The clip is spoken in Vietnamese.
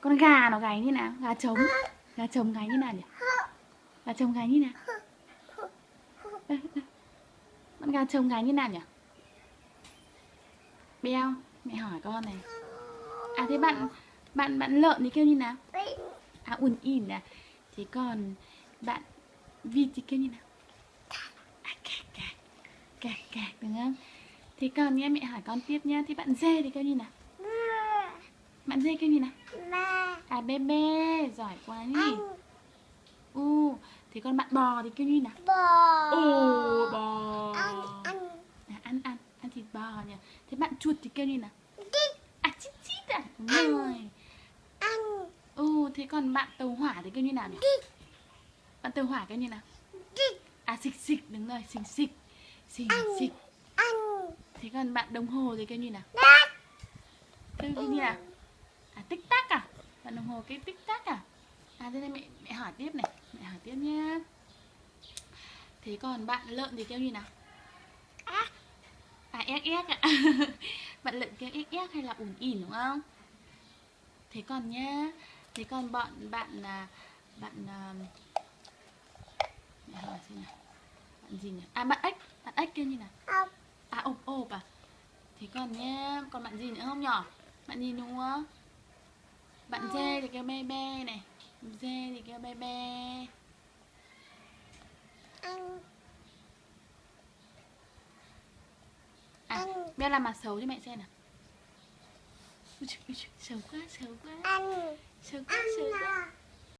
Con gà nó gáy như nào? Gà trống. Gà trống gáy như nào nhỉ? Gà trống gáy như nào? Con gà trống gáy như nào nhỉ? Beo, mẹ hỏi con này. À thế bạn lợn thì kêu như nào? À ùn ỉn à. Thế còn bạn vịt thì kêu như nào? À cạc cạc. Cạc cạc đúng không? Thế còn nghe mẹ hỏi con tiếp nhá. Thì bạn dê thì kêu như nào? Bạn dê kêu như nào? À bê bê, giỏi quá nhỉ. Thế còn bạn bò thì kêu như nào? Bò. Bò. À, ăn thịt bò nhỉ. Thế bạn chuột thì kêu như nào? À chít chít à? Đúng rồi. Thế còn bạn tàu hỏa thì kêu như nào nhỉ? Bạn tàu hỏa kêu như nào? À xịch xịch, đúng rồi, xịch xịch. Xịch xịch. Thế còn bạn đồng hồ thì kêu như nào? Kêu như nào? À tích tắc à? Bạn đồng hồ kêu tích tắc à? À thế này mẹ hỏi tiếp này, mẹ hỏi tiếp nhá. Thế còn bạn lợn thì kêu như nào? À éc éc ạ. Bạn lợn kêu éc éc hay là ủn ỉn đúng không? Thế còn nhá. Thế còn bạn mẹ hỏi xem nào. Bạn gì nhỉ? À bạn ếch kêu như nào? À ộp ộp à? Thế còn nhá, còn bạn gì nữa không nhỏ? Bạn gì nữa? Bạn dê thì kêu be be này. Dê thì kêu be be. À, Beo làm mặt xấu cho mẹ xem nào. Xấu quá, xấu quá. Xấu quá, xấu quá.